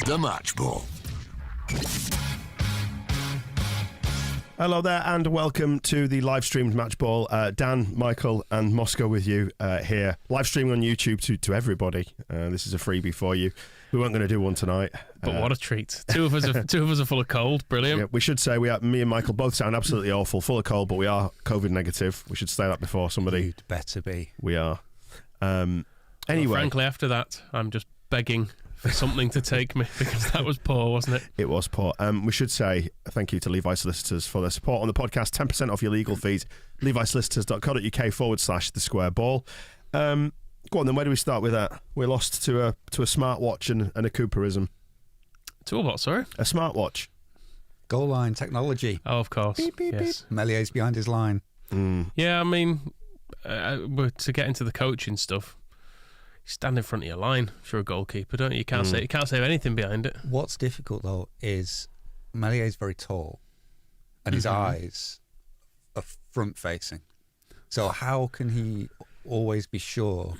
The Match Ball. Hello there and welcome to the live streamed Match Ball. Dan, Michael and Moscow with you here. Live streaming on YouTube to everybody. This is a freebie for you. We weren't going to do one tonight. But what a treat. Two of us are full of cold. Brilliant. Yeah, we should say me and Michael both sound absolutely awful, full of cold, but we are COVID negative. We should say that before somebody. You'd better be. We are. Anyway. Well, frankly, after that, I'm just begging for something to take me because that was poor, wasn't it? It was poor. We should say thank you to Levi Solicitors for their support on the podcast. 10% off your legal fees. levisolicitors.co.uk/the square ball. Go on then, where do we start with that? We're lost to a smartwatch and a Cooperism. To a what, sorry? A smartwatch. Goal line technology. Oh, of course. Beep, beep, yes. beep. Melié's behind his line. Yeah, I mean, to get into the coaching stuff, you stand in front of your line if you're a goalkeeper, don't you? You can't say anything behind it. What's difficult though is Melié's very tall, and his eyes are front facing. So how can he always be sure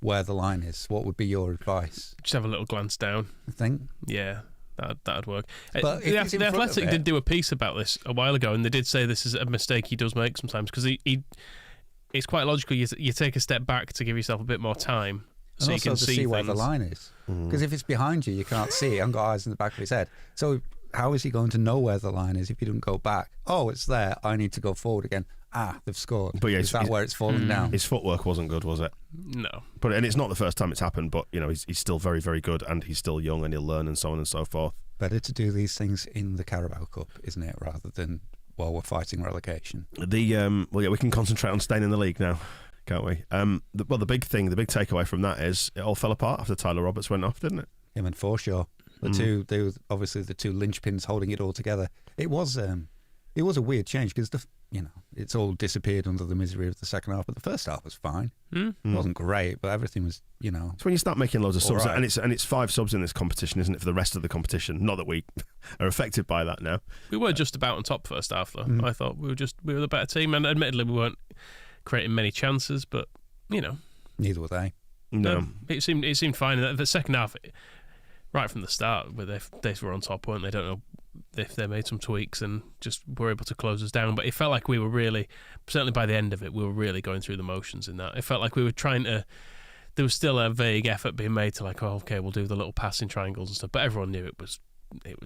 where the line is? What would be your advice? Just have a little glance down. I think. Yeah, that'd work. But the Athletic did do a piece about this a while ago, and they did say this is a mistake he does make sometimes because it's quite logical. You take a step back to give yourself a bit more time. So and you also can see where things. the line is. Because if it's behind you can't see it. He hasn't got eyes in the back of his head. So how is he going to know where the line is if he doesn't go back? Oh, it's there. I need to go forward again. They've scored. But yeah, is that where it's falling down? His footwork wasn't good, was it? No. And it's not the first time it's happened, but you know he's still very, very good, and he's still young, and he'll learn, and so on and so forth. Better to do these things in the Carabao Cup, isn't it, rather than while we're fighting relegation? We can concentrate on staying in the league now, can't we? The big takeaway from that is it all fell apart after Tyler Roberts went off, didn't it? Him and Forshaw, they were obviously the two linchpins holding it all together. It was a weird change because it's all disappeared under the misery of the second half, but the first half was fine. It wasn't great, but everything was It's when you start making loads of subs, right. and it's 5 subs in this competition, isn't it, for the rest of the competition? Not that we are affected by that now. We were just about on top first half though. I thought we were the better team, and admittedly we weren't creating many chances, but neither were they. No, it seemed fine. The second half, right from the start, where they were on top, weren't they? Don't know if they made some tweaks and just were able to close us down, but it felt like we were really, certainly by the end of it, we were really going through the motions in that. It felt like we were trying to, there was still a vague effort being made to we'll do the little passing triangles and stuff, but everyone knew it was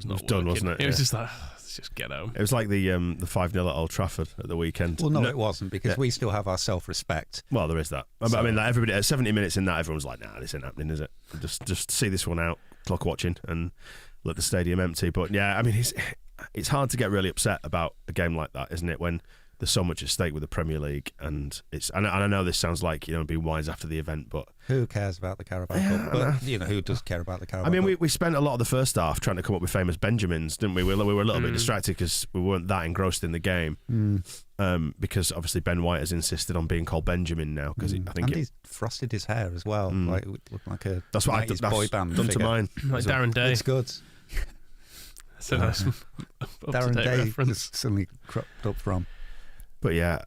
not done, working. wasn't it? It was just like, let's just get home. It was like the 5-0 at Old Trafford at the weekend. Well, no, it wasn't, because we still have our self-respect. Well, there is that. I mean, everybody at 70 minutes in that, everyone's like, nah, this ain't happening, is it? Just see this one out, clock watching, and let the stadium empty. But yeah, I mean, it's hard to get really upset about a game like that, isn't it, when there's so much at stake with the Premier League, and I know this sounds like being wise after the event, but who cares about the Carabao Cup? But who does care about the Carabao Cup? I mean, Cup? we spent a lot of the first half trying to come up with famous Benjamins, didn't we? We were a little bit distracted because we weren't that engrossed in the game. Because obviously Ben White has insisted on being called Benjamin now, because I think he's frosted his hair as well, like it looked like a that's what I've boy band done figure. to mine, like Darren Day. It's good. So that's Darren Day reference. just suddenly cropped up from. But yeah,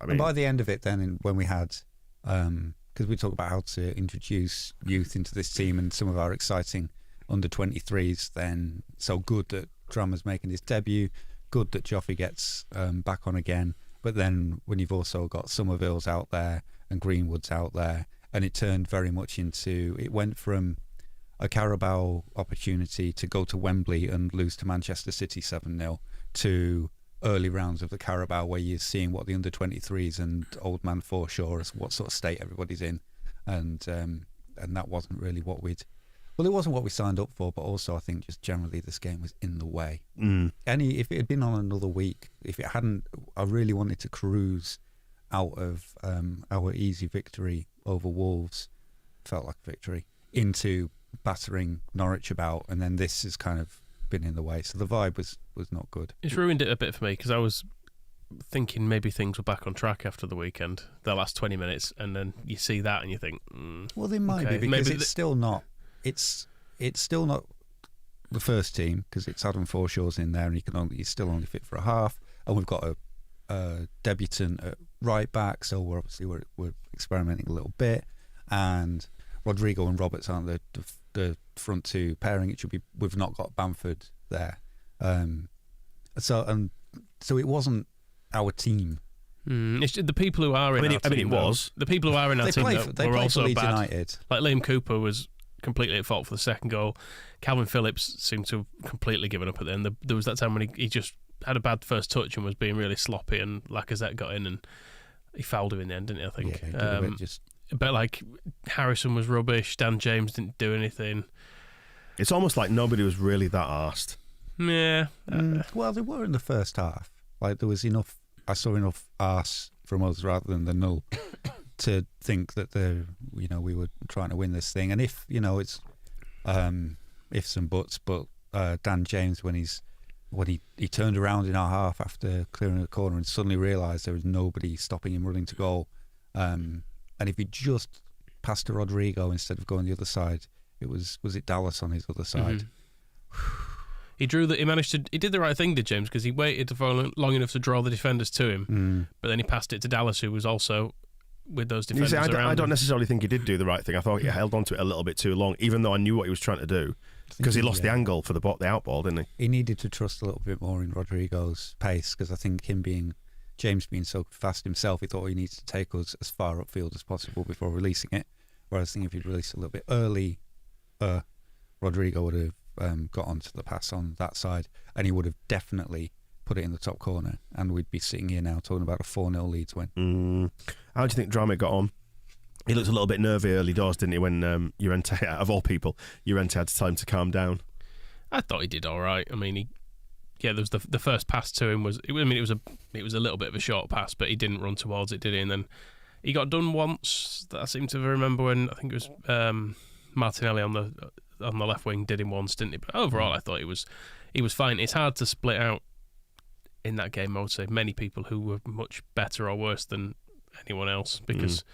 I mean, and by the end of it, then when we had, because we talk about how to introduce youth into this team and some of our exciting under 23s, then so good that Drummer's making his debut, good that Joffrey gets back on again. But then when you've also got Somerville's out there and Greenwood's out there, and it turned very much into, it went from a Carabao opportunity to go to Wembley and lose to Manchester City 7-0 to early rounds of the Carabao where you're seeing what the under 23s and old man Forshaw is, what sort of state everybody's in, and that wasn't really what it wasn't what we signed up for, but also I think just generally this game was in the way. If it had been on another week, if it hadn't, I really wanted to cruise out of our easy victory over Wolves, felt like a victory, into battering Norwich about, and then this has kind of been in the way, so the vibe was not good. It's ruined it a bit for me because I was thinking maybe things were back on track after the weekend, the last 20 minutes, and then you see that and you think well, they might be, because it's still not it's still not the first team, because it's Adam Forshaw's in there and he's still only fit for a half, and we've got a debutant at right back, so we're experimenting a little bit, and Rodrigo and Roberts aren't the front two pairing. It should be. We've not got Bamford there, so it wasn't our team. It's the people who are in our team. I mean, it was. The people who are in our team were also Leeds bad. United. Like Liam Cooper was completely at fault for the second goal. Calvin Phillips seemed to have completely given up at the end. There was that time when he just had a bad first touch and was being really sloppy, and Lacazette got in and he fouled him in the end, didn't he, I think? Yeah, but like Harrison was rubbish. Dan James didn't do anything. It's almost like nobody was really that arsed. Yeah. Well, they were in the first half. Like there was enough. I saw enough arse from us rather than the null to think that we were trying to win this thing. And if it's ifs and buts, but Dan James when he turned around in our half after clearing the corner and suddenly realised there was nobody stopping him running to goal. And if he just passed to Rodrigo instead of going the other side, was it Dallas on his other side? He did the right thing, did James, because he waited for long enough to draw the defenders to him, but then he passed it to Dallas, who was also with those defenders around him. I don't necessarily think he did do the right thing. I thought he held on to it a little bit too long, even though I knew what he was trying to do, because he lost the angle for the outball, didn't he? He needed to trust a little bit more in Rodrigo's pace, because I think James being so fast himself, he thought he needs to take us as far upfield as possible before releasing it. Whereas I think if he'd released a little bit early, Rodrigo would have got onto the pass on that side, and he would have definitely put it in the top corner, and we'd be sitting here now talking about a 4-0 Leeds win. How do you think Drama got on? He looked a little bit nervy early doors, didn't he, when Llorente, of all people, Llorente had time to calm down? I thought he did all right. I mean, there was the first pass to him it was a little bit of a short pass, but he didn't run towards it, did he? And then he got done once. That I seem to remember when I think it was Martinelli on the left wing did him once, didn't he? But overall, I thought he was fine. It's hard to split out in that game, I would say, many people who were much better or worse than anyone else, because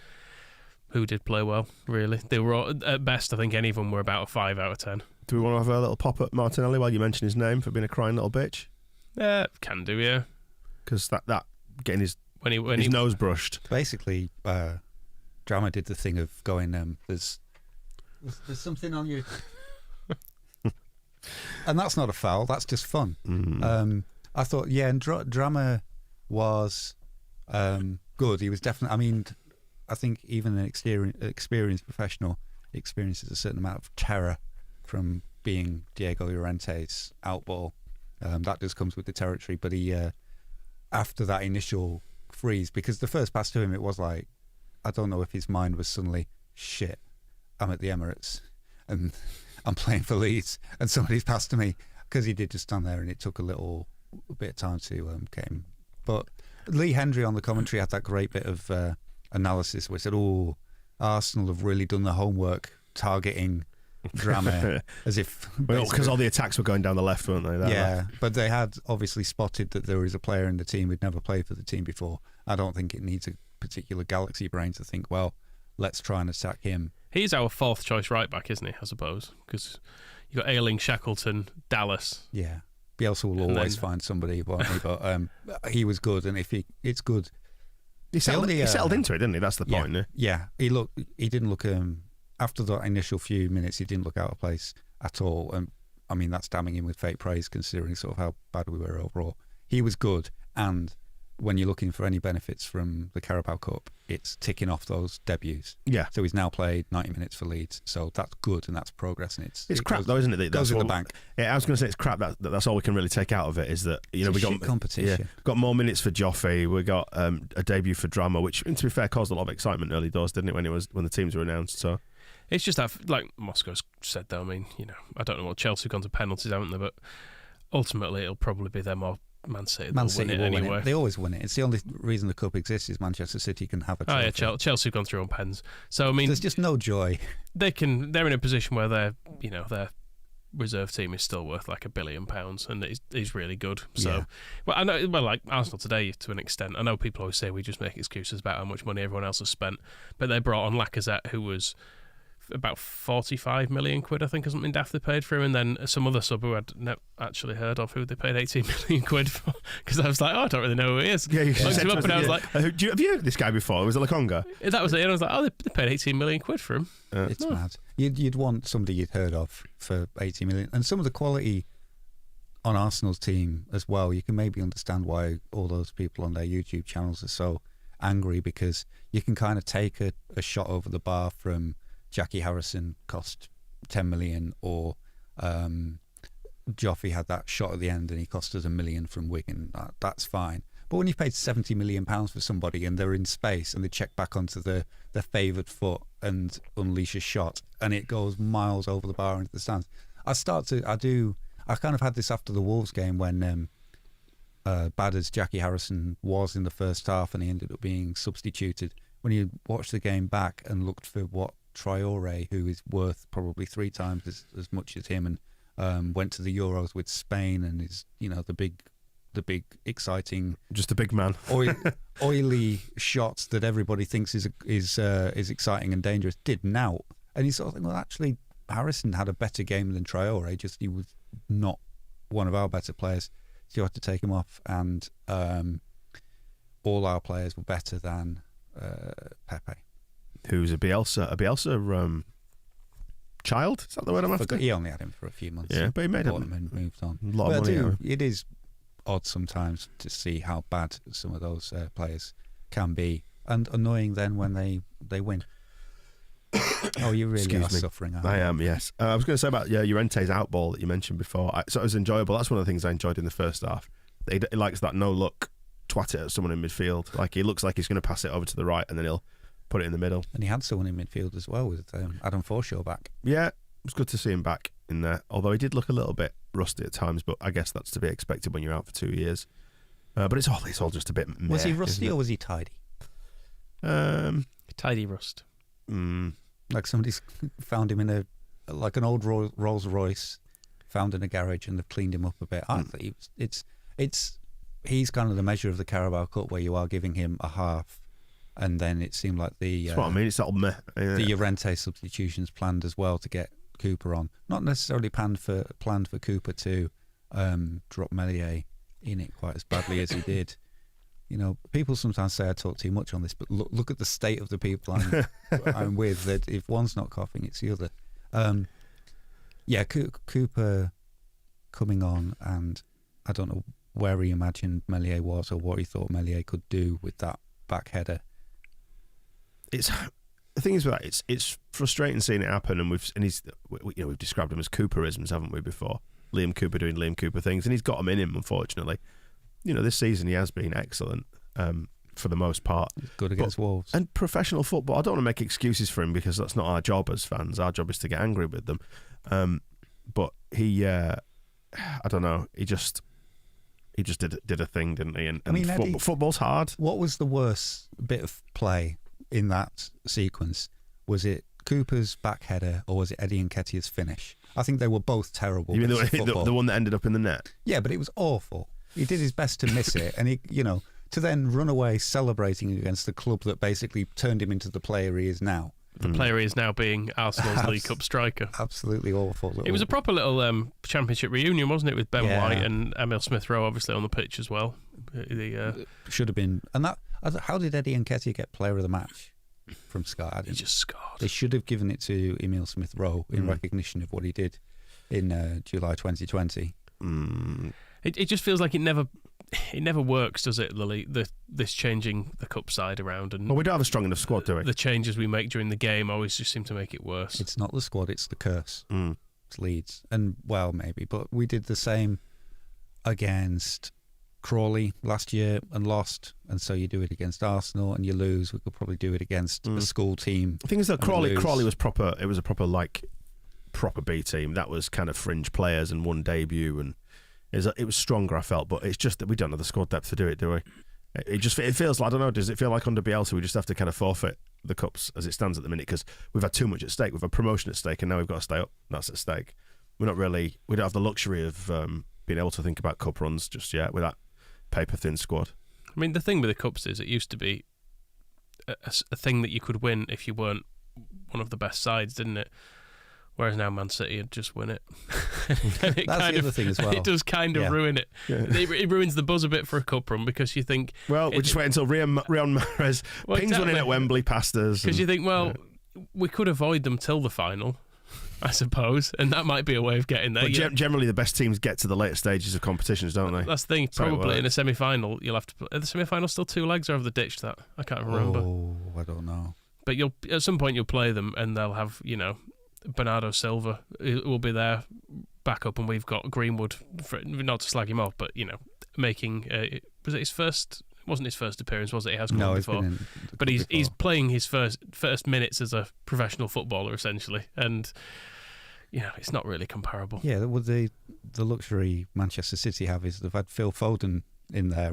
who did play well, really? They were all, at best, I think any of them were about a 5 out of 10. Do we want to have a little pop at Martinelli while you mention his name for being a crying little bitch? Yeah, can do, yeah. Because that getting his his nose brushed. Basically, Drama did the thing of going, there's something on you. And that's not a foul, that's just fun. I thought, and Drama was good. He was definitely, I think even an experienced professional experiences a certain amount of terror from being Diego Llorente's outball. That just comes with the territory. But he, after that initial freeze, because the first pass to him, it was like, I don't know if his mind was suddenly, shit, I'm at the Emirates and I'm playing for Leeds and somebody's passed to me, because he did just stand there and it took a bit of time to get him. But Lee Hendry on the commentary had that great bit of analysis where he said, Arsenal have really done the homework targeting Drama as if... Because all the attacks were going down the left, weren't they? But they had obviously spotted that there was a player in the team who'd never played for the team before. I don't think it needs a particular galaxy brain to think, well, let's try and attack him. He's our 4th choice right back, isn't he, I suppose? Because you've got Ayling, Shackleton, Dallas. Yeah. Bielsa will always find somebody, won't he? But he was good, and it's good. He settled into it, didn't he? That's the point. Yeah. He didn't look after the initial few minutes, he didn't look out of place at all. And that's damning him with fake praise, considering sort of how bad we were overall. He was good, and when you're looking for any benefits from the Carabao Cup, it's ticking off those debuts. Yeah. So he's now played 90 minutes for Leeds, so that's good and that's progress. And it's crap though, isn't it? Goes in the bank. Yeah, I was going to say it's crap. That's all we can really take out of it is that we got competition. Got more minutes for Joffrey. We got a debut for Drama, which, to be fair, caused a lot of excitement early doors, didn't it? When the teams were announced. So it's just that, like Moscow's said, though. I don't know what Chelsea have gone to penalties, haven't they? But ultimately, it'll probably be them or Man City will win it anyway. They always win it. It's the only reason the cup exists is Manchester City can have a trophy. Oh yeah, Chelsea have gone through on pens. So there's just no joy. They're in a position where their reserve team is still worth like £1 billion, and it's really good. So, well, I know, like Arsenal today to an extent. I know people always say we just make excuses about how much money everyone else has spent, but they brought on Lacazette, who was about 45 million quid, I think, or something daft they paid for him, and then some other sub who I'd never actually heard of, who they paid 18 million quid for, because I was like, I don't really know who he is. Yeah, you Looked him up and I was like, have you heard of this guy before? Was it Lakonga? That was it, and I was like, they paid 18 million quid for him. It's mad. You'd want somebody you'd heard of for 80 million, and some of the quality on Arsenal's team as well. You can maybe understand why all those people on their YouTube channels are so angry, because you can kind of take a shot over the bar from Jackie Harrison, cost 10 million, or Joffrey had that shot at the end and he cost us $1 million from Wigan. That's fine. But when you paid £70 million for somebody and they're in space and they check back onto the favoured foot and unleash a shot and it goes miles over the bar into the stands, I kind of had this after the Wolves game when bad as Jackie Harrison was in the first half and he ended up being substituted. When you watched the game back and looked for what Traore, who is worth probably 3 times as much as him, and went to the Euros with Spain and is, the big exciting, just a big man, oily shots that everybody thinks is exciting and dangerous, did now, and you sort of think, well, actually Harrison had a better game than Traore, just he was not one of our better players. So you had to take him off, and all our players were better than Pepe, who's a Bielsa child. Is that the word I'm after? He only had him for a few months. Yeah, but he made him and moved on. A lot of money. It is odd sometimes to see how bad some of those players can be, and annoying then when they win. Oh, you really are suffering. I am, yes. I was going to say about Llorente's out ball that you mentioned before. So it was enjoyable. That's one of the things I enjoyed in the first half. He likes that no-look, twat it at someone in midfield. Like, he looks like he's going to pass it over to the right and then he'll put it in the middle. And he had someone in midfield as well with Adam Forshaw back. Yeah, it was good to see him back in there. Although he did look a little bit rusty at times, but I guess that's to be expected when you're out for 2 years. But it's all just a bit meh. Was he rusty or was he tidy? Tidy rust. Like somebody's found him in an old Rolls Royce, found in a garage, and they've cleaned him up a bit. I think he's kind of the measure of the Carabao Cup, where you are giving him a half, and then it seemed like that's what I mean. It's that meh. Yeah. The Llorente substitutions planned as well to get Cooper on. Not necessarily planned for Cooper to drop Meslier in it quite as badly as he did. People sometimes say I talk too much on this, but look at the state of the people I'm with. That if one's not coughing, it's the other. Cooper coming on, and I don't know where he imagined Meslier was or what he thought Meslier could do with that back header. The thing is with that, it's frustrating seeing it happen, and we've described them as Cooperisms, haven't we, before? Liam Cooper doing Liam Cooper things, and he's got them in him, unfortunately. This season he has been excellent for the most part. Good against Wolves. And professional football, I don't want to make excuses for him because that's not our job as fans. Our job is to get angry with them. But he, I don't know, he just did a thing, didn't he? And Eddie, football's hard. What was the worst bit of play in that sequence? Was it Cooper's back header or was it Eddie Nketiah's finish? I think they were both terrible. You mean the one that ended up in the net? Yeah, but it was awful. He did his best to miss it, and to then run away celebrating against the club that basically turned him into the player he is now. The player he is now being Arsenal's League Cup striker. Absolutely awful. It was a proper little championship reunion, wasn't it, with Ben White and Emil Smith-Rowe obviously on the pitch as well. Should have been. And how did Eddie Nketiah get player of the match from Sky? He just scored. They should have given it to Emil Smith-Rowe in recognition of what he did in July 2020. It just feels like it never works, does it, Lily? This changing the cup side around, and we don't have a strong enough squad, do we? The changes we make during the game always just seem to make it worse. It's not the squad; it's the curse. It's Leeds, and maybe, but we did the same against Crawley last year and lost, and so you do it against Arsenal and you lose. We could probably do it against a school team. The thing is that Crawley was proper. It was a proper B team. That was kind of fringe players and one debut and. It was stronger, I felt, but it's just that we don't have the squad depth to do it, do we? It feels like, I don't know, does it feel like under Bielsa we just have to kind of forfeit the cups as it stands at the minute because we've had too much at stake. We've had promotion at stake and now we've got to stay up. That's at stake. We don't have the luxury of being able to think about cup runs just yet with that paper-thin squad. I mean, the thing with the cups is it used to be a thing that you could win if you weren't one of the best sides, didn't it? Whereas now Man City would just win it. That's the other thing as well. It does kind of ruin it. Yeah. It ruins the buzz a bit for a cup run because you think... Well, we just wait until Riyad Mahrez pings one in at Wembley past us. Because you think, well, we could avoid them till the final, I suppose, and that might be a way of getting there. But generally, the best teams get to the later stages of competitions, don't they? That's the thing. Probably in a semi-final, you'll have to... Are the semi-final still 2 legs, or have they ditched that? I can't remember. Oh, I don't know. But at some point you'll play them, and they'll have, Bernardo Silva will be there back up, and we've got Greenwood, not to slag him off, but making was it his first? It wasn't his first appearance, was it? He has come before, but he's playing his first minutes as a professional footballer essentially, and it's not really comparable. Yeah, well, the luxury Manchester City have is they've had Phil Foden in their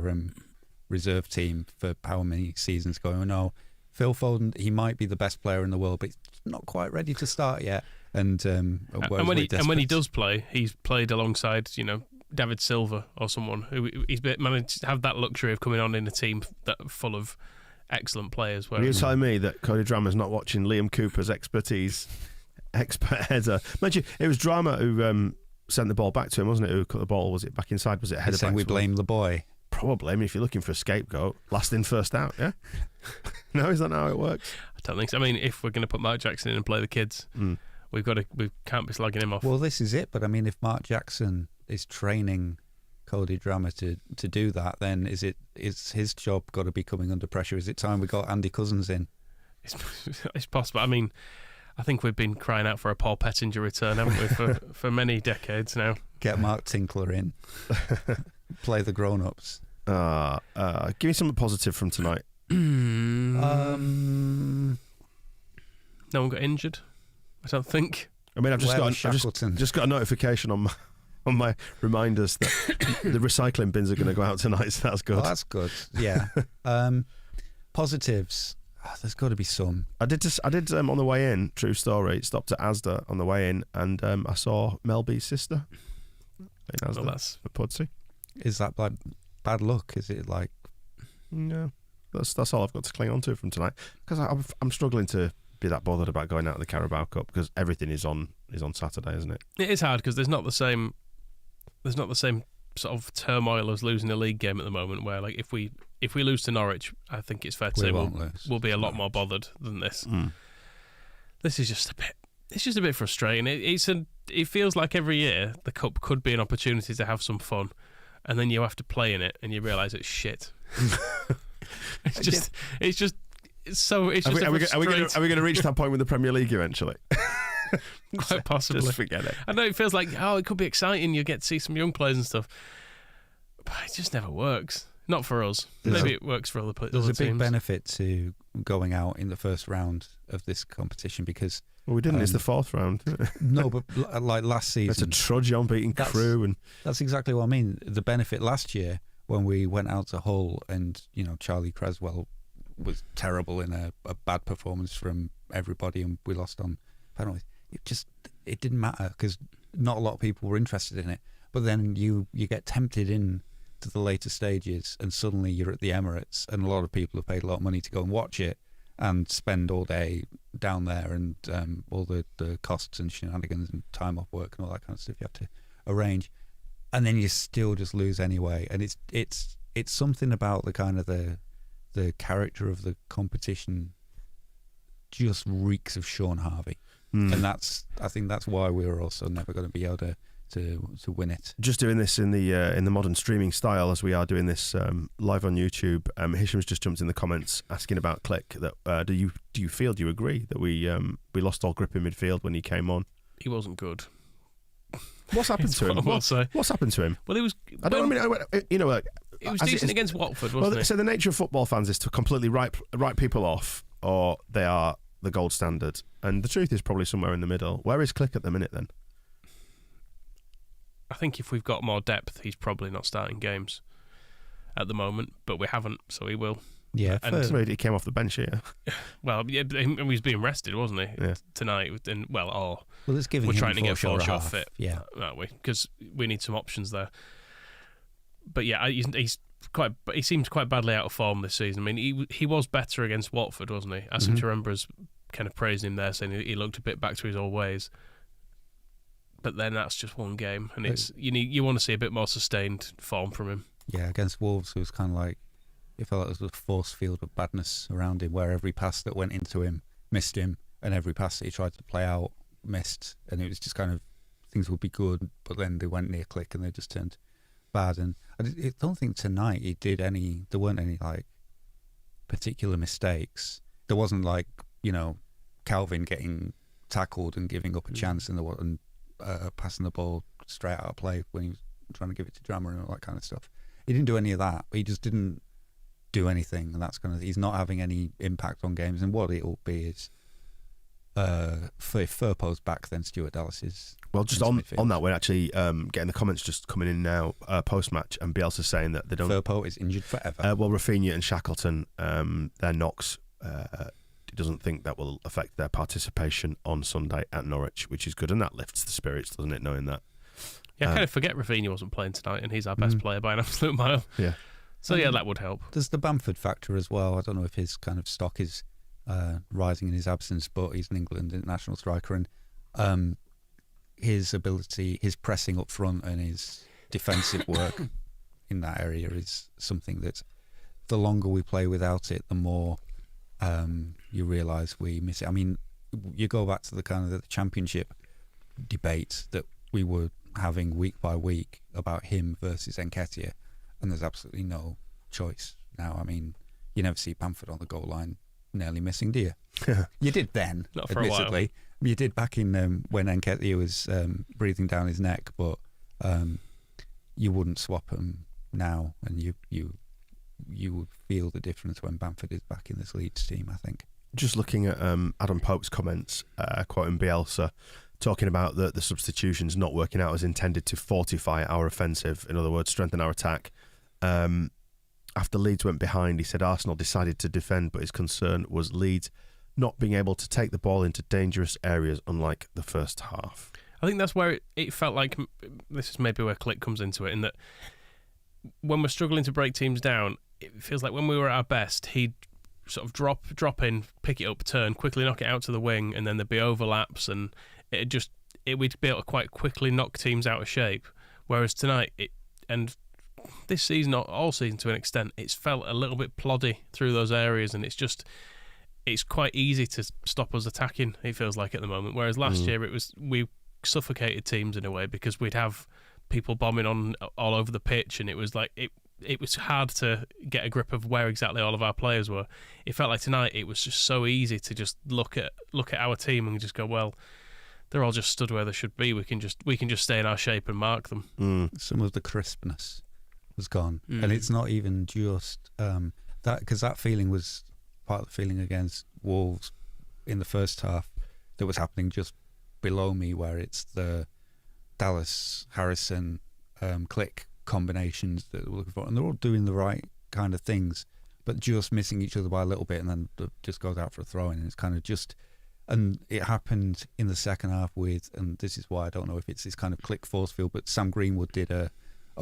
reserve team for how many seasons going. No, Phil Foden, he might be the best player in the world, but he's not quite ready to start yet. And when he does play, he's played alongside David Silva or someone who he's managed to have that luxury of coming on in a team that full of excellent players. Are you telling me that Cody Drama's not watching Liam Cooper's expert header? Imagine it was Drama who sent the ball back to him, wasn't it? Who cut the ball? Was it back inside? Was it header back? We blame the boy. Probably. I mean, if you're looking for a scapegoat, last in, first out, yeah? No, is that not how it works? I don't think so. I mean, if we're going to put Mark Jackson in and play the kids, we can't be slagging him off. Well, this is it. But I mean, if Mark Jackson is training Cody Drama to do that, then is his job got to be coming under pressure? Is it time we got Andy Cousins in? It's possible. I mean, I think we've been crying out for a Paul Pettinger return, haven't we, for many decades now? Get Mark Tinkler in. Play the grown-ups. Give me something positive from tonight. No one got injured, I don't think. I mean, I've just got a notification on my reminders that the recycling bins are going to go out tonight, so that's good. Oh, that's good. Yeah. Positives. There's got to be some. I did on the way in. True story. Stopped at Asda on the way in, and I saw Mel B's sister in Asda. Well, that's a Pudsey. Is that like bad luck? Is it like? No, that's all I've got to cling on to from tonight, because I'm struggling to be that bothered about going out of the Carabao Cup because everything is on Saturday, isn't it? It is hard because there's not the same sort of turmoil as losing a league game at the moment. Where like if we lose to Norwich, I think it's fair to say we'll be a lot more bothered than this. This is just a bit. It's just a bit frustrating. It feels like every year the cup could be an opportunity to have some fun, and then you have to play in it, and you realise it's shit. Are we going to reach that point with the Premier League eventually? Quite possibly. Just forget it. I know it feels like it could be exciting. You get to see some young players and stuff, but it just never works. Not for us. Maybe it works for other teams. There's a big benefit to going out in the first round of this competition because. Well, we didn't. It's the fourth round. No, but like last season, it's a trudge on beating Crewe, and that's exactly what I mean. The benefit last year when we went out to Hull, and Charlie Creswell was terrible in a bad performance from everybody, and we lost on penalties. It didn't matter because not a lot of people were interested in it. But then you get tempted in to the later stages, and suddenly you're at the Emirates, and a lot of people have paid a lot of money to go and watch it and spend all day down there, and all the costs and shenanigans and time off work and all that kind of stuff you have to arrange, and then you still just lose anyway. And it's something about the kind of the character of the competition just reeks of Sean Harvey, and I think that's why we're also never going to be able to win it. Just doing this in the modern streaming style as we are doing this live on YouTube. Hisham's just jumped in the comments asking about Click. That do you agree that we lost all grip in midfield when he came on? He wasn't good. What's happened to him? What's happened to him? Well, he was. It was decent against Watford, wasn't it? So the nature of football fans is to completely write people off, or they are the gold standard. And the truth is probably somewhere in the middle. Where is Click at the minute then? I think if we've got more depth, he's probably not starting games at the moment, but we haven't, so he will. Yeah, and he came off the bench here. Well, yeah, he was being rested, wasn't he? Yeah. Tonight, and it's giving we're him trying to get Forshaw fit, yeah, aren't we? Because we need some options there. But yeah, he seems quite badly out of form this season. I mean, he was better against Watford, wasn't he? Asim Charemba's kind of praising him there, saying he looked a bit back to his old ways. But then that's just one game, and you want to see a bit more sustained form from him. Yeah, against Wolves, it was kind of like, it felt like there was a force field of badness around him, where every pass that went into him missed him, and every pass that he tried to play out missed, and it was just kind of, things would be good, but then they went near click and they just turned bad. And I don't think tonight there weren't any like particular mistakes. There wasn't like, Calvin getting tackled and giving up a chance and passing the ball straight out of play when he was trying to give it to Drama and all that kind of stuff. He didn't do any of that, but he just didn't do anything, and he's not having any impact on games. And what it will be is, if Firpo's back, then Stuart Dallas is. Well, just on that, we're actually getting the comments just coming in now post match, and Bielsa saying that they don't. Firpo is injured forever. Well, Rafinha and Shackleton, their knocks. He doesn't think that will affect their participation on Sunday at Norwich, which is good, and that lifts the spirits, doesn't it? Knowing that. Yeah, I kind of forget Rafinha wasn't playing tonight, and he's our best player by an absolute mile. Yeah. So yeah, that would help. There's the Bamford factor as well. I don't know if his kind of stock is rising in his absence, but he's an England international striker, and his ability, his pressing up front, and his defensive work in that area is something that the longer we play without it, the more you realise we miss it. I mean, you go back to the kind of the Championship debate that we were having week by week about him versus Nketiah, and there's absolutely no choice now. I mean, you never see Bamford on the goal line nearly missing, do you? You did then, not for admittedly. a while. You did back in when Nketiah was breathing down his neck, but you wouldn't swap him now, and you would feel the difference when Bamford is back in this Leeds team, I think. Just looking at Adam Pope's comments, quoting Bielsa, talking about the substitutions not working out as intended to fortify our offensive, in other words, strengthen our attack. After Leeds went behind, he said Arsenal decided to defend, but his concern was Leeds not being able to take the ball into dangerous areas, unlike the first half. I think that's where it felt like, this is maybe where Click comes into it, in that when we're struggling to break teams down, it feels like when we were at our best, he'd sort of drop in, pick it up, turn, quickly knock it out to the wing, and then there'd be overlaps, and we'd be able to quite quickly knock teams out of shape. Whereas tonight, and this season, all season to an extent, it's felt a little bit ploddy through those areas, and it's quite easy to stop us attacking, it feels like at the moment. Whereas last year, we suffocated teams in a way, because we'd have people bombing on all over the pitch, and it was like it was hard to get a grip of where exactly all of our players were. It felt like tonight it was just so easy to just look at our team and just go, well, they're all just stood where they should be. We can just stay in our shape and mark them. Some of the crispness was gone, and it's not even just that, because that feeling was part of the feeling against Wolves in the first half that was happening just below me, where it's the Dallas, Harrison, Click combinations that we're looking for, and they're all doing the right kind of things, but just missing each other by a little bit, and then just goes out for a throw in, and it's kind of just, and it happened in the second half and this is why I don't know if it's this kind of Click force field, but Sam Greenwood did a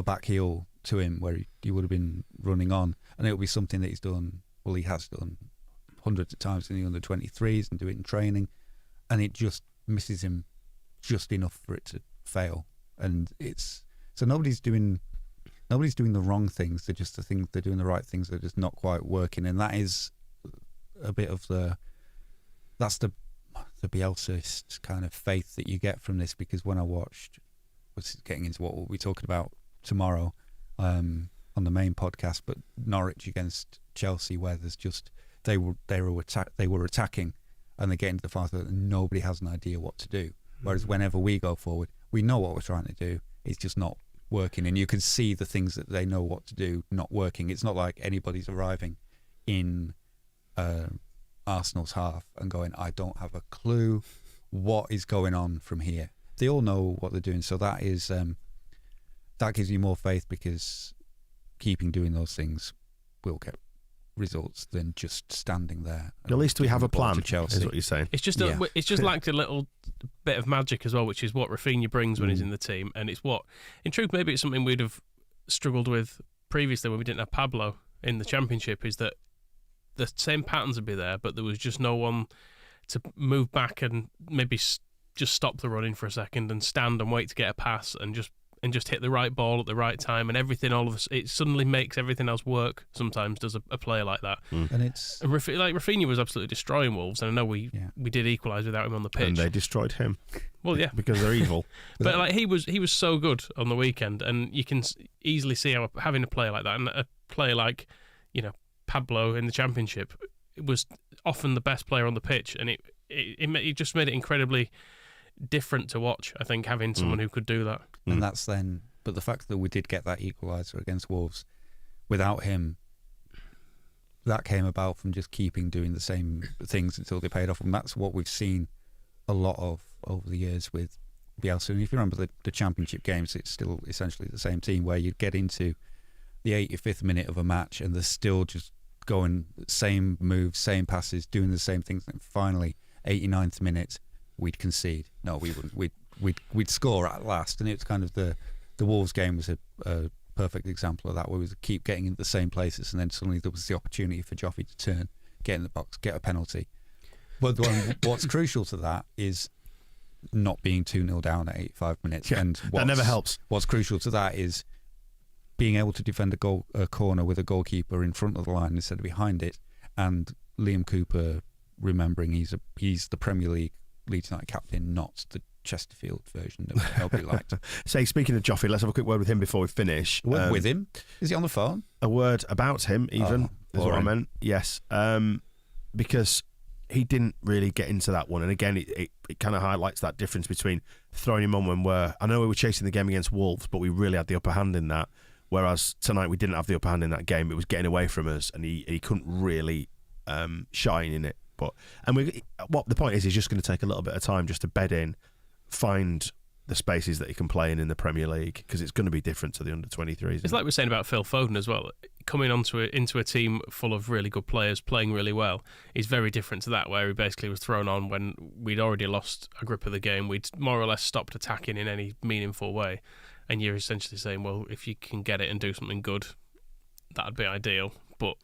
back heel to him where he would have been running on, and it'll be something that he has done hundreds of times in the under 23s and do it in training, and it just misses him just enough for it to fail. And it's so nobody's doing the wrong things, they're doing the right things, they're just not quite working, and that is a bit of that's the Bielsa kind of faith that you get from this. Because when I watched, getting into what we'll be talking about tomorrow on the main podcast, but Norwich against Chelsea, where there's just they were attacking, and they get into the final third and nobody has an idea what to do. Whereas whenever we go forward, we know what we're trying to do, it's just not working, and you can see the things that they know what to do not working. It's not like anybody's arriving in Arsenal's half and going, I don't have a clue what is going on from here. They all know what they're doing, so that is that gives you more faith, because keeping doing those things will get results than just standing there. At least we have a plan, is what you're saying. It's just it's just lacked a little bit of magic as well, which is what Rafinha brings when he's in the team, and it's what, in truth, maybe it's something we'd have struggled with previously when we didn't have Pablo in the Championship, is that the same patterns would be there, but there was just no one to move back and maybe just stop the running for a second and stand and wait to get a pass and just hit the right ball at the right time, and everything it suddenly makes everything else work. Sometimes does a player like that, and Rafinha was absolutely destroying Wolves, and I know we did equalise without him on the pitch, and they destroyed him. Well, yeah, because they're evil. But like he was so good on the weekend, and you can easily see how having a player like that, and a player like Pablo in the Championship, was often the best player on the pitch, and it just made it incredibly different to watch. I think having someone who could do that. And that's then, but the fact that we did get that equaliser against Wolves, without him, that came about from just doing the same things until they paid off. And that's what we've seen a lot of over the years with Bielsa. And if you remember the Championship games, it's still essentially the same team, where you'd get into the 85th minute of a match and they're still just going same moves, same passes, doing the same things. And finally, 89th minute, we'd concede. No, we wouldn't. We'd score at last, and it's kind of the Wolves game was a perfect example of that, where we would keep getting into the same places, and then suddenly there was the opportunity for Joffrey to turn, get in the box, get a penalty. But what's crucial to that is not being 2-0 down at 85 minutes. Yeah, and that never helps. What's crucial to that is being able to defend a corner with a goalkeeper in front of the line instead of behind it, and Liam Cooper remembering he's the Premier League Leeds United captain, not the Chesterfield version that nobody liked. Say, speaking of Joffrey, let's have a quick word with him before we finish. With him? Is he on the phone? A word about him, even, is what I meant. Yes. Because he didn't really get into that one. And again, it kind of highlights that difference between throwing him on when I know we were chasing the game against Wolves, but we really had the upper hand in that. Whereas tonight we didn't have the upper hand in that game. It was getting away from us, and he couldn't really shine in it. But what the point is, he's just going to take a little bit of time just to bed in, find the spaces that he can play in the Premier League, because it's going to be different to the under-23s. It's like we're saying about Phil Foden as well. Coming into a team full of really good players playing really well is very different to that, where he basically was thrown on when we'd already lost a grip of the game. We'd more or less stopped attacking in any meaningful way, and you're essentially saying, well, if you can get it and do something good, that'd be ideal. But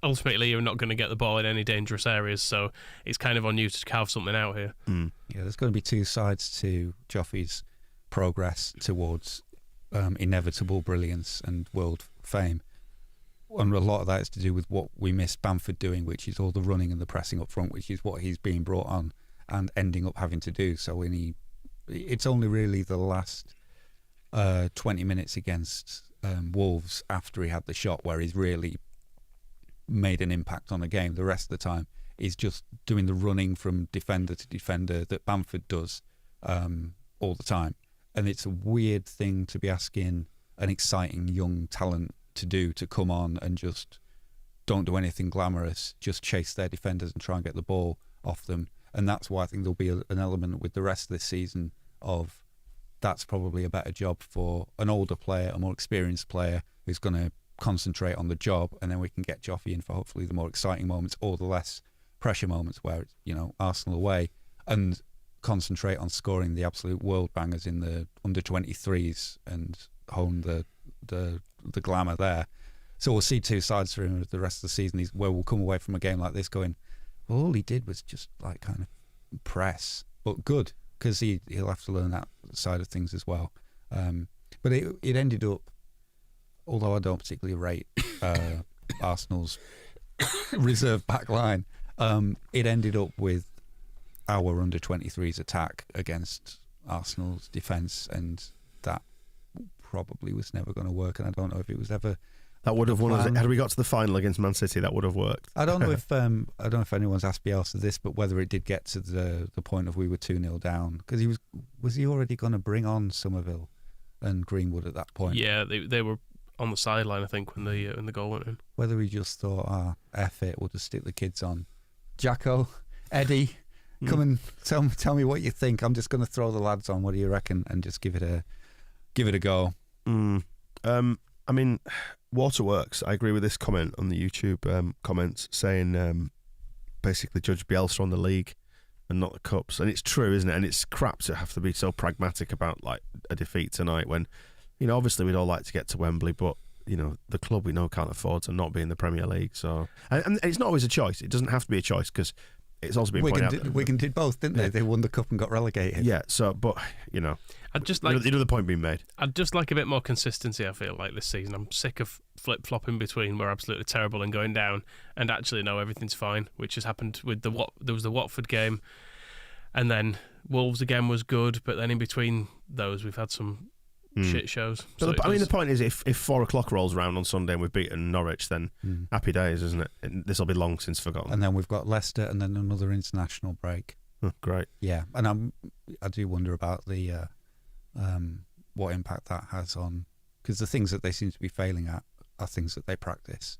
ultimately, you're not going to get the ball in any dangerous areas, so it's kind of on you to carve something out here. Yeah, there's going to be two sides to Joffrey's progress towards inevitable brilliance and world fame. And a lot of that is to do with what we miss Bamford doing, which is all the running and the pressing up front, which is what he's being brought on and ending up having to do. So it's only really the last 20 minutes against Wolves after he had the shot where he's really made an impact on the game. The rest of the time is just doing the running from defender to defender that Bamford does all the time. And it's a weird thing to be asking an exciting young talent to do, to come on and just don't do anything glamorous, just chase their defenders and try and get the ball off them. And that's why I think there'll be an element with the rest of this season of that's probably a better job for an older player, a more experienced player who's going to concentrate on the job, and then we can get Joffrey in for hopefully the more exciting moments or the less pressure moments where it's, Arsenal away, and concentrate on scoring the absolute world bangers in the under-23s and hone the glamour there. So we'll see two sides for him the rest of the season, where we'll come away from a game like this going, well, all he did was just like kind of press, but good, because he'll have to learn that side of things as well. But it ended up, although I don't particularly rate Arsenal's reserve back line, it ended up with our under-23s attack against Arsenal's defence, and that probably was never going to work, and I don't know if it was ever... That would have won us. Had we got to the final against Man City, that would have worked. I don't know if anyone's asked Bielsa this, but whether it did get to the point of we were 2-0 down, because was he already going to bring on Somerville and Greenwood at that point? Yeah, they were on the sideline, I think, when the goal went in. Whether he just thought, F it, we'll just stick the kids on. Jacko, Eddie, come and tell me what you think. I'm just going to throw the lads on. What do you reckon? And just give it a go. I mean, Waterworks, I agree with this comment on the YouTube comments saying basically judge Bielsa on the league and not the cups. And it's true, isn't it? And it's crap to have to be so pragmatic about like a defeat tonight when, obviously we'd all like to get to Wembley, but, the club we know can't afford to not be in the Premier League. So, and it's not always a choice. It doesn't have to be a choice, because it's also been pointed out. Wigan did both, didn't they? They won the cup and got relegated. Yeah. So, but I'd just like the point being made. I'd just like a bit more consistency. I feel like this season, I'm sick of flip flopping between we're absolutely terrible and going down, and actually no, everything's fine, which has happened with there was the Watford game, and then Wolves again was good, but then in between those we've had some shit shows. So the point is, if 4 o'clock rolls around on Sunday and we've beaten Norwich, then happy days, isn't it? This will be long since forgotten. And then we've got Leicester, and then another international break. Great. Yeah, and I do wonder about the what impact that has on, because the things that they seem to be failing at are things that they practice.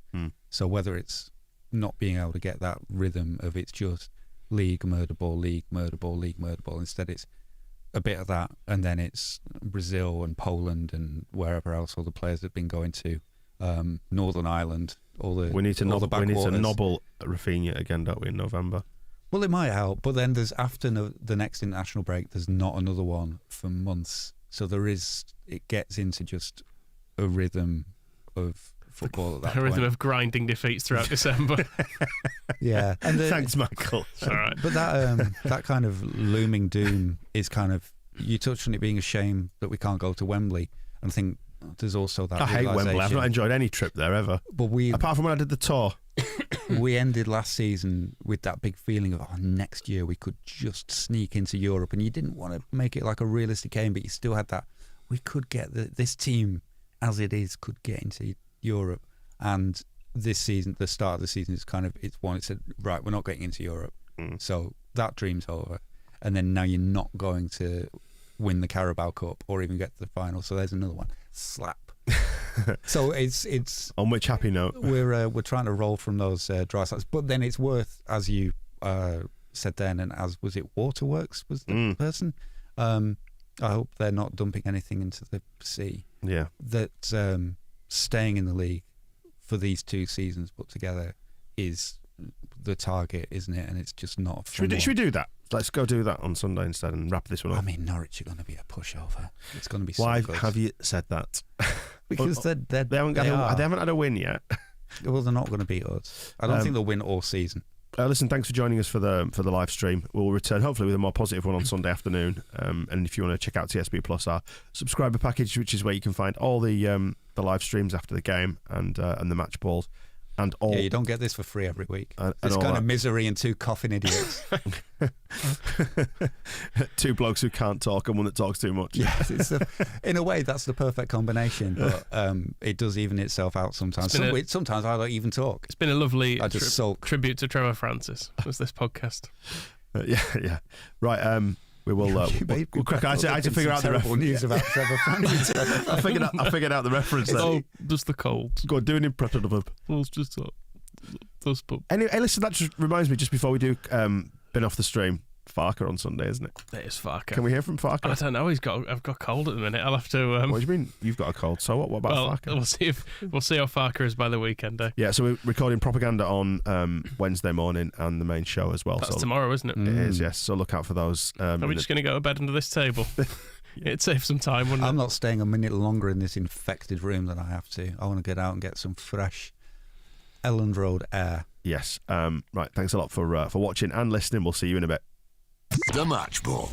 So whether it's not being able to get that rhythm of it's just league, murder ball, league, murder ball, league, murder ball, instead it's a bit of that, and then it's Brazil and Poland and wherever else all the players have been going to, Northern Ireland, we need to nobble Rafinha again, don't we, in November? Well, it might help, but then there's after the next international break, there's not another one for months, so it gets into just a rhythm of football at that point. A rhythm of grinding defeats throughout December. Yeah. And Thanks, Michael. It's all right. But that kind of looming doom is kind of, you touched on it being a shame that we can't go to Wembley, and I think there's also that I hate Wembley. I've not enjoyed any trip there ever. But apart from when I did the tour. We ended last season with that big feeling of, next year we could just sneak into Europe, and you didn't want to make it like a realistic game, but you still had that, we could get this team as it is could get into Europe. And this season, the start of the season, is kind of, it said, right, we're not getting into Europe, so that dream's over, and then now you're not going to win the Carabao Cup or even get to the final, so there's another one, slap. So it's on which happy note we're trying to roll from those dry sites, but then it's worth, as you said then, and as was it Waterworks was the person, I hope they're not dumping anything into the sea. Yeah, that staying in the league for these 2 seasons put together is the target, isn't it? And it's just not. Should we do that? Let's go do that on Sunday instead and wrap this one up. I mean, Norwich are going to be a pushover. It's going to be. Why so good. have you said that? Because they haven't had a win yet. Well, they're not going to beat us. I don't think they'll win all season. Listen, thanks for joining us for the live stream. We'll return hopefully with a more positive one on Sunday afternoon. And if you want to check out TSB Plus, our subscriber package, which is where you can find all the live streams after the game and the match balls. And all, yeah, you don't get this for free every week. This kind of misery and 2 coughing idiots. 2 blokes who can't talk and one that talks too much. Yeah, in a way, that's the perfect combination. But it does even itself out sometimes. Sometimes I don't even talk. It's been a lovely I just sulk. Tribute to Trevor Francis. Was this podcast? Yeah. Right. We will. We'll crack. I had to figure out the reference. News about Trevor Francis. I figured out the reference. Oh, just the cold. Go on, do an impression of him. Well, it's just Anyway, listen. That just reminds me. Just before we do, been off the stream. Farker on Sunday, isn't it? It is Farker. Can we hear from Farker? I don't know. I've got cold at the minute. I'll have to. What do you mean? You've got a cold. So what about Farker? We'll see how Farker is by the weekend. Yeah. So we're recording propaganda on Wednesday morning and the main show as well. That's tomorrow, isn't it? It is. Yes. So look out for those. Are we just going to go to bed under this table? It'd save some time, wouldn't it? I'm not staying a minute longer in this infected room than I have to. I want to get out and get some fresh Elland Road air. Yes. Right. Thanks a lot for watching and listening. We'll see you in a bit. The Match Ball.